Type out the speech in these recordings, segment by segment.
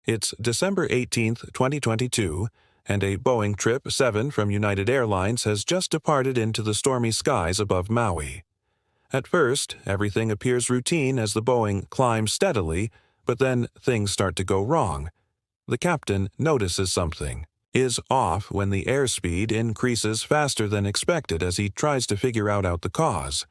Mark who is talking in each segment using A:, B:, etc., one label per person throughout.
A: It's December 18, 2022, and a Boeing Trip 7 from United Airlines has just departed into the stormy skies above Maui. At first, everything appears routine as the Boeing climbs steadily, but then things start to go wrong. The captain notices something, is off when the airspeed increases faster than expected as he tries to figure out the cause.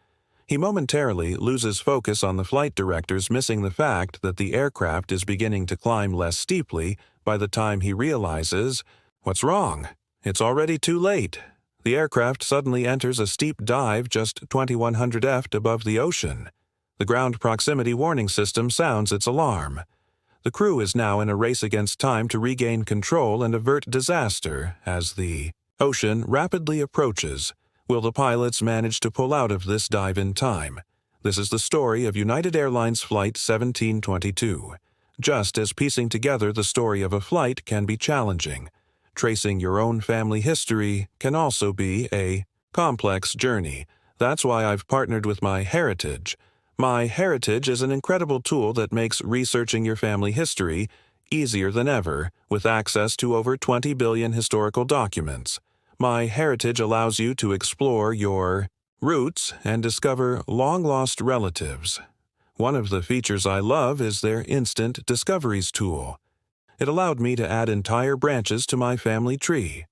A: He momentarily loses focus on the flight directors, missing the fact that the aircraft is beginning to climb less steeply by the time he realizes, what's wrong? It's already too late. The aircraft suddenly enters a steep dive just 2100 feet above the ocean. The ground proximity warning system sounds its alarm. The crew is now in a race against time to regain control and avert disaster as the ocean rapidly approaches. Will the pilots manage to pull out of this dive in time? This is the story of United Airlines Flight 1722. Just as piecing together the story of a flight can be challenging, tracing your own family history can also be a complex journey. That's why I've partnered with My Heritage. My Heritage is an incredible tool that makes researching your family history easier than ever, with access to over 20 billion historical documents. My Heritage allows you to explore your roots and discover long-lost relatives. One of the features I love is their Instant Discoveries tool. It allowed me to add entire branches to my family tree.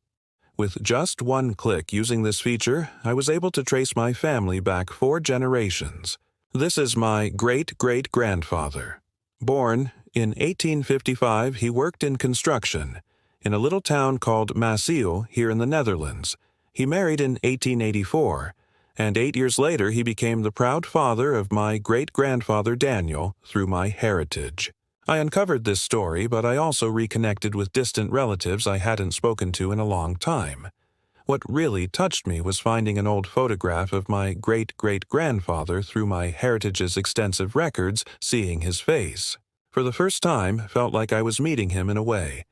A: With just one click using this feature, I was able to trace my family back 4 generations. This is my great-great-grandfather. Born in 1855, he worked in construction in a little town called Maui here in the Netherlands. He married in 1884, and 8 years later he became the proud father of my great-grandfather Daniel through My Heritage. I uncovered this story, but I also reconnected with distant relatives I hadn't spoken to in a long time. What really touched me was finding an old photograph of my great-great-grandfather through My Heritage's extensive records, seeing his face. For the first time, felt like I was meeting him in a way.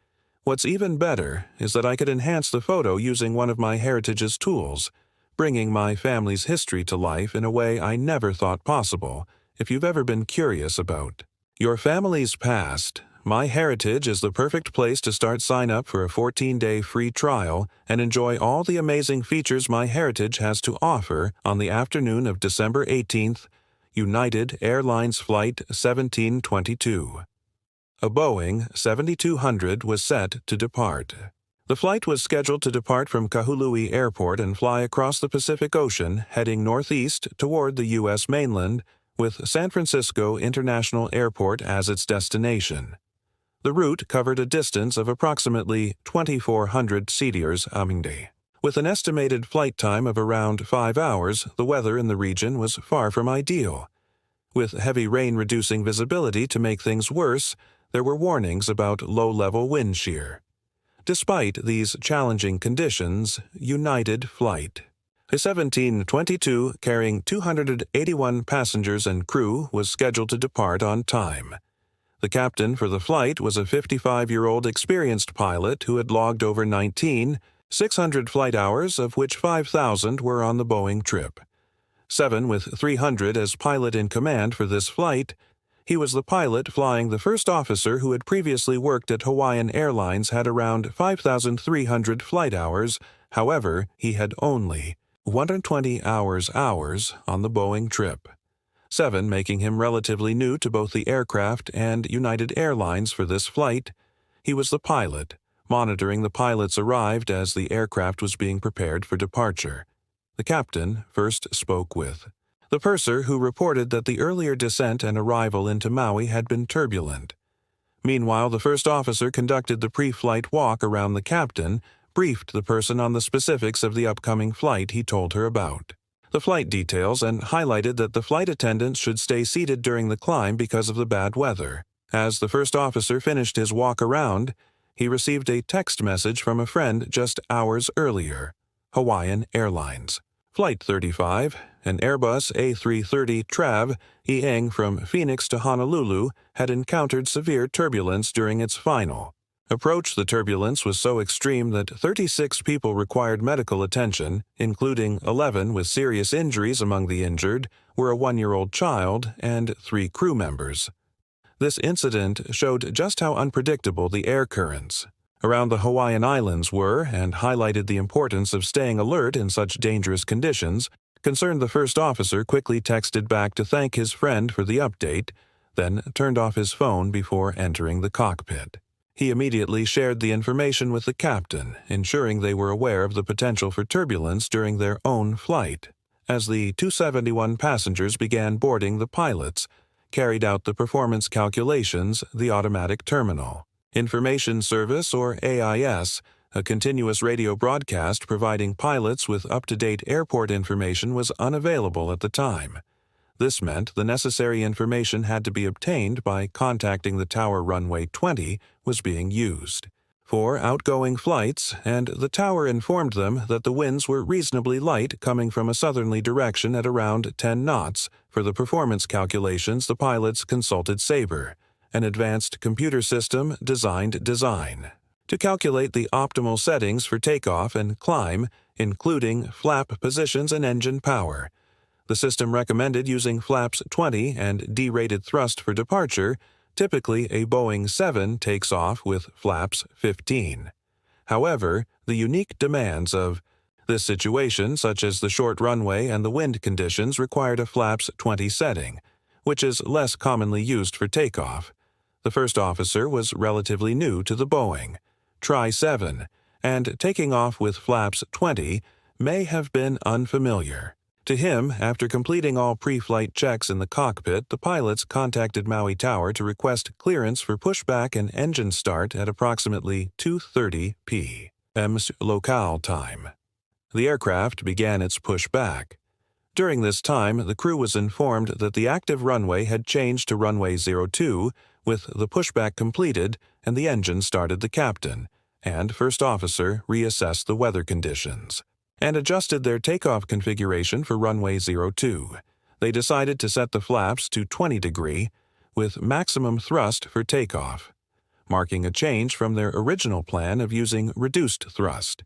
A: What's even better is that I could enhance the photo using one of My Heritage's tools, bringing my family's history to life in a way I never thought possible. If you've ever been curious about your family's past, My Heritage is the perfect place to start. Sign up for a 14-day free trial and enjoy all the amazing features My Heritage has to offer on the afternoon of December 18th, United Airlines Flight 1722. A Boeing 7200 was set to depart. The flight was scheduled to depart from Kahului Airport and fly across the Pacific Ocean, heading northeast toward the U.S. mainland, with San Francisco International Airport as its destination. The route covered a distance of approximately 2,400 kilometers. With an estimated flight time of around 5 hours, the weather in the region was far from ideal. With heavy rain reducing visibility to make things worse, there were warnings about low-level wind shear. Despite these challenging conditions, United Flight, a 1722 carrying 281 passengers and crew, was scheduled to depart on time. The captain for the flight was a 55-year-old experienced pilot who had logged over 600 flight hours, of which 5,000 were on the Boeing trip. 7 with 300 as pilot in command for this flight. He was the pilot flying the first officer who had previously worked at Hawaiian Airlines, had around 5,300 flight hours. However, he had only 120 hours on the Boeing trip. 7 making him relatively new to both the aircraft and United Airlines for this flight. He was the pilot, monitoring the pilots arrived as the aircraft was being prepared for departure. The captain first spoke with the purser, who reported that the earlier descent and arrival into Maui had been turbulent. Meanwhile, the first officer conducted the pre-flight walk around the captain, briefed the person on the specifics of the upcoming flight he told her about, the flight details, and highlighted that the flight attendants should stay seated during the climb because of the bad weather. As the first officer finished his walk around, he received a text message from a friend just hours earlier. Hawaiian Airlines. Flight 35, an Airbus A330 Trav EAng from Phoenix to Honolulu, had encountered severe turbulence during its final approach. The turbulence was so extreme that 36 people required medical attention, including 11 with serious injuries. Among the injured were a 1-year-old child and 3 crew members. This incident showed just how unpredictable the air currents around the Hawaiian Islands were and highlighted the importance of staying alert in such dangerous conditions. Concerned, the first officer quickly texted back to thank his friend for the update, then turned off his phone before entering the cockpit. He immediately shared the information with the captain, ensuring they were aware of the potential for turbulence during their own flight. As the 271 passengers began boarding, the pilots carried out the performance calculations, the automatic terminal. Information Service, or AIS, a continuous radio broadcast providing pilots with up-to-date airport information, was unavailable at the time. This meant the necessary information had to be obtained by contacting the tower runway 20 was being used for outgoing flights, and the tower informed them that the winds were reasonably light coming from a southerly direction at around 10 knots. For the performance calculations, the pilots consulted Sabre, an advanced computer system design, to calculate the optimal settings for takeoff and climb, including flap positions and engine power. The system recommended using flaps 20 and D-rated thrust for departure. Typically, a Boeing 7 takes off with flaps 15. However, the unique demands of this situation, such as the short runway and the wind conditions, required a flaps 20 setting, which is less commonly used for takeoff. The first officer was relatively new to the Boeing Tri-7, and taking off with flaps 20 may have been unfamiliar. To him, after completing all pre-flight checks in the cockpit, the pilots contacted Maui Tower to request clearance for pushback and engine start at approximately 2:30 p.m. local time. The aircraft began its pushback. During this time, the crew was informed that the active runway had changed to runway 02, with the pushback completed, and the engine started. The captain and first officer reassessed the weather conditions and adjusted their takeoff configuration for runway 02. They decided to set the flaps to 20 degree with maximum thrust for takeoff, marking a change from their original plan of using reduced thrust.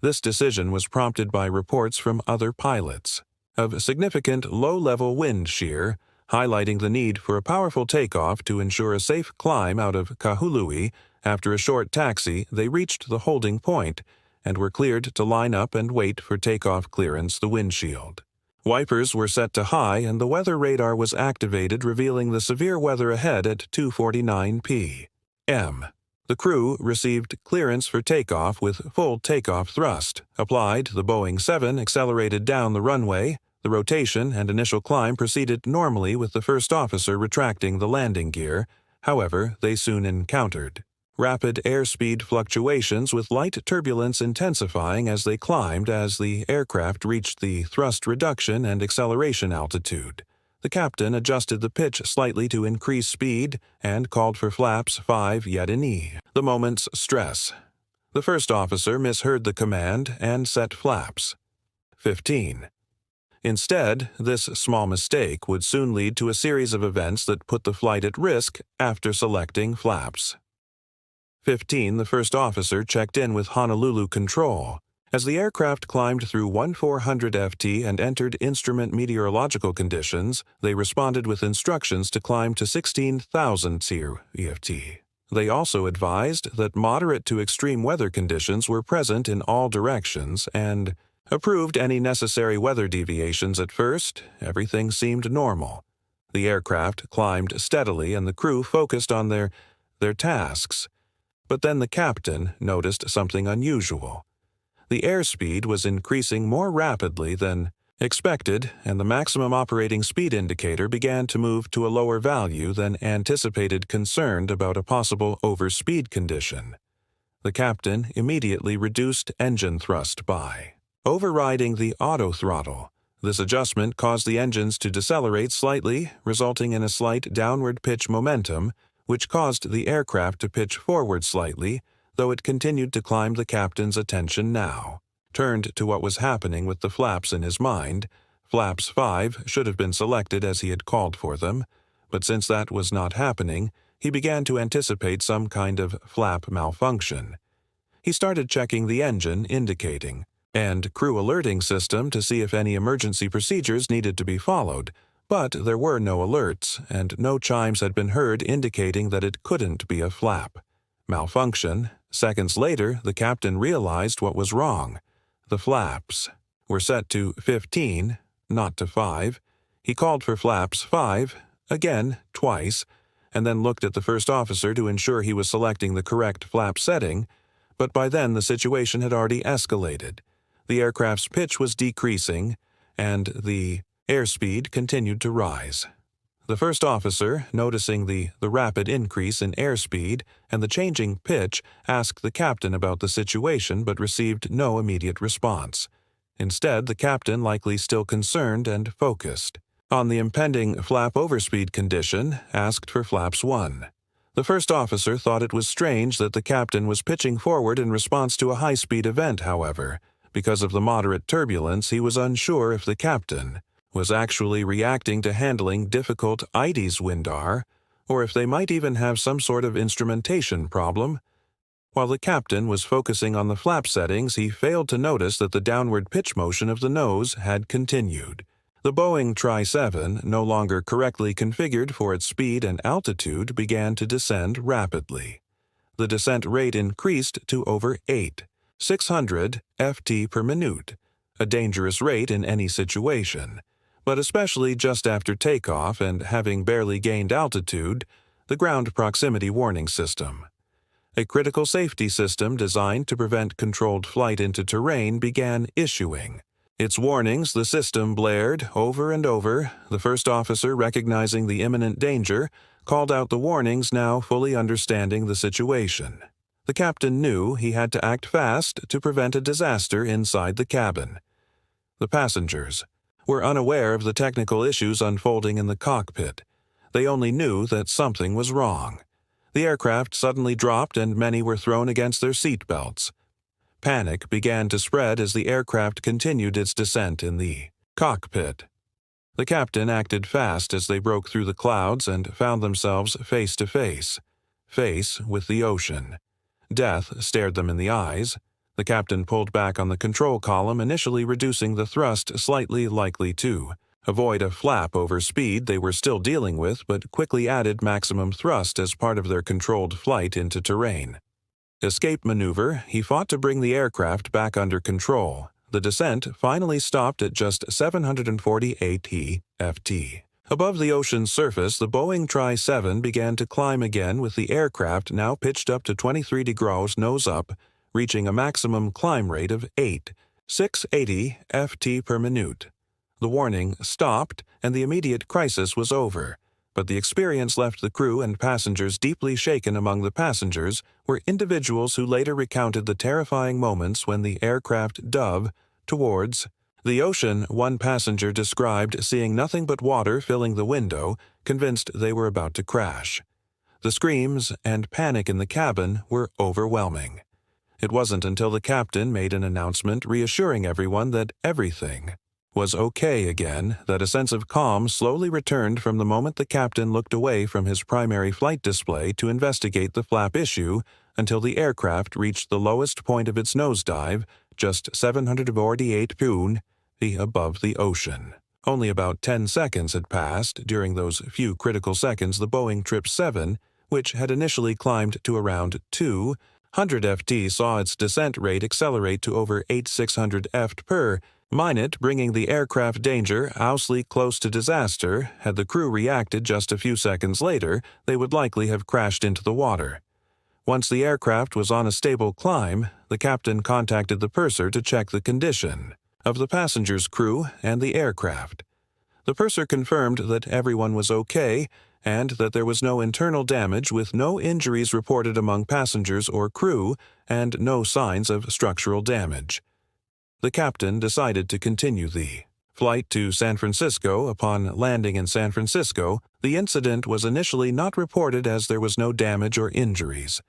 A: This decision was prompted by reports from other pilots of significant low-level wind shear, highlighting the need for a powerful takeoff to ensure a safe climb out of Kahului. After a short taxi, they reached the holding point and were cleared to line up and wait for takeoff clearance. The windshield wipers were set to high and the weather radar was activated, revealing the severe weather ahead at 2:49 p.m. The crew received clearance for takeoff with full takeoff thrust applied. The Boeing 7 accelerated down the runway. The rotation and initial climb proceeded normally, with the first officer retracting the landing gear. However, they soon encountered rapid airspeed fluctuations, with light turbulence intensifying as they climbed. As the aircraft reached the thrust reduction and acceleration altitude, the captain adjusted the pitch slightly to increase speed and called for flaps 5 yet in E. The moment's stress. The first officer misheard the command and set flaps 15. Instead, this small mistake would soon lead to a series of events that put the flight at risk. After selecting flaps 15, the first officer checked in with Honolulu Control. As the aircraft climbed through 1400 FT and entered instrument meteorological conditions, they responded with instructions to climb to 16,000 EFT. They also advised that moderate to extreme weather conditions were present in all directions and approved any necessary weather deviations. At first, everything seemed normal. The aircraft climbed steadily and the crew focused on their tasks. But then the captain noticed something unusual. The airspeed was increasing more rapidly than expected, and the maximum operating speed indicator began to move to a lower value than anticipated. Concerned about a possible overspeed condition, the captain immediately reduced engine thrust by overriding the auto throttle. This adjustment caused the engines to decelerate slightly, resulting in a slight downward pitch momentum, which caused the aircraft to pitch forward slightly, though it continued to climb. The captain's attention now turned to what was happening with the flaps in his mind. Flaps 5 should have been selected as he had called for them, but since that was not happening, he began to anticipate some kind of flap malfunction. He started checking the engine indicating and crew alerting system to see if any emergency procedures needed to be followed, But there were no alerts, and no chimes had been heard indicating that it couldn't be a flap. Malfunction. Seconds later, the captain realized what was wrong. The flaps were set to 15, not to 5. He called for flaps 5, again, twice, and then looked at the first officer to ensure he was selecting the correct flap setting, but by then the situation had already escalated. The aircraft's pitch was decreasing, and the airspeed continued to rise. The first officer, noticing the rapid increase in airspeed and the changing pitch, asked the captain about the situation but received no immediate response. Instead, the captain, likely still concerned and focused on the impending flap overspeed condition, asked for flaps 1. The first officer thought it was strange that the captain was pitching forward in response to a high-speed event, however. Because of the moderate turbulence, he was unsure if the captain was actually reacting to handling difficult IDES windar, or if they might even have some sort of instrumentation problem. While the captain was focusing on the flap settings, he failed to notice that the downward pitch motion of the nose had continued. The Boeing Tri-7, no longer correctly configured for its speed and altitude, began to descend rapidly. The descent rate increased to over 600 ft per minute, a dangerous rate in any situation, but especially just after takeoff and having barely gained altitude, the ground proximity warning system. A critical safety system designed to prevent controlled flight into terrain began issuing. Its warnings, the system blared over and over. The first officer, recognizing the imminent danger, called out the warnings, now fully understanding the situation. The captain knew he had to act fast to prevent a disaster inside the cabin. The passengers were unaware of the technical issues unfolding in the cockpit. They only knew that something was wrong. The aircraft suddenly dropped and many were thrown against their seat belts. Panic began to spread as the aircraft continued its descent in the cockpit. The captain acted fast as they broke through the clouds and found themselves face to face with the ocean. Death stared them in the eyes. The captain pulled back on the control column, initially reducing the thrust slightly, likely to avoid a flap over speed they were still dealing with, but quickly added maximum thrust as part of their controlled flight into terrain. Escape maneuver, he fought to bring the aircraft back under control. The descent finally stopped at just 748 ft. Above the ocean's surface, the Boeing Tri-7 began to climb again, with the aircraft now pitched up to 23 degrees nose up, reaching a maximum climb rate of 680 ft per minute. The warning stopped, and the immediate crisis was over. But the experience left the crew and passengers deeply shaken. Among the passengers were individuals who later recounted the terrifying moments when the aircraft dove towards the ocean. One passenger described seeing nothing but water filling the window, convinced they were about to crash. The screams and panic in the cabin were overwhelming. It wasn't until the captain made an announcement reassuring everyone that everything was okay again that a sense of calm slowly returned from the moment the captain looked away from his primary flight display to investigate the flap issue until the aircraft reached the lowest point of its nosedive, just 748 ft above the ocean. Only about 10 seconds had passed. During those few critical seconds, the Boeing 777, which had initially climbed to around 200 ft, saw its descent rate accelerate to over 600 ft per minute, bringing the aircraft dangerously close to disaster. Had the crew reacted just a few seconds later, they would likely have crashed into the water. Once the aircraft was on a stable climb, the captain contacted the purser to check the condition of the passengers' crew and the aircraft. The purser confirmed that everyone was okay and that there was no internal damage, with no injuries reported among passengers or crew and no signs of structural damage. The captain decided to continue the flight to San Francisco. Upon landing in San Francisco, the incident was initially not reported as there was no damage or injuries.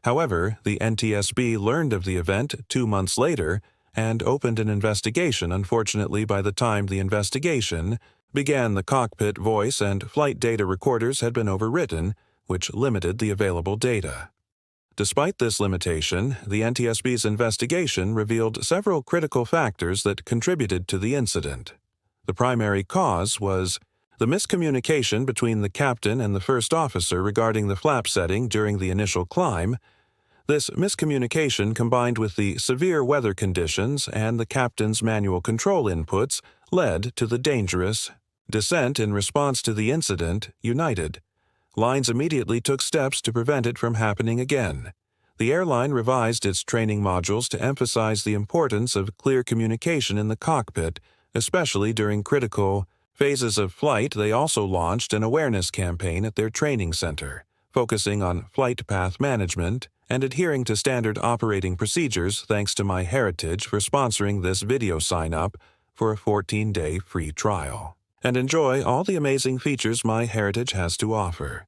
A: However, the NTSB learned of the event 2 months later and opened an investigation. Unfortunately, by the time the investigation began, the cockpit voice and flight data recorders had been overwritten, which limited the available data. Despite this limitation, the NTSB's investigation revealed several critical factors that contributed to the incident. The primary cause was The miscommunication between the captain and the first officer regarding the flap setting during the initial climb. This miscommunication, combined with the severe weather conditions and the captain's manual control inputs, led to the dangerous descent. In response to the incident, United Airlines immediately took steps to prevent it from happening again. The airline revised its training modules to emphasize the importance of clear communication in the cockpit, especially during critical phases of flight. They also launched an awareness campaign at their training center, focusing on flight path management and adhering to standard operating procedures. Thanks to MyHeritage for sponsoring this video. Sign up for a 14-day free trial and enjoy all the amazing features MyHeritage has to offer.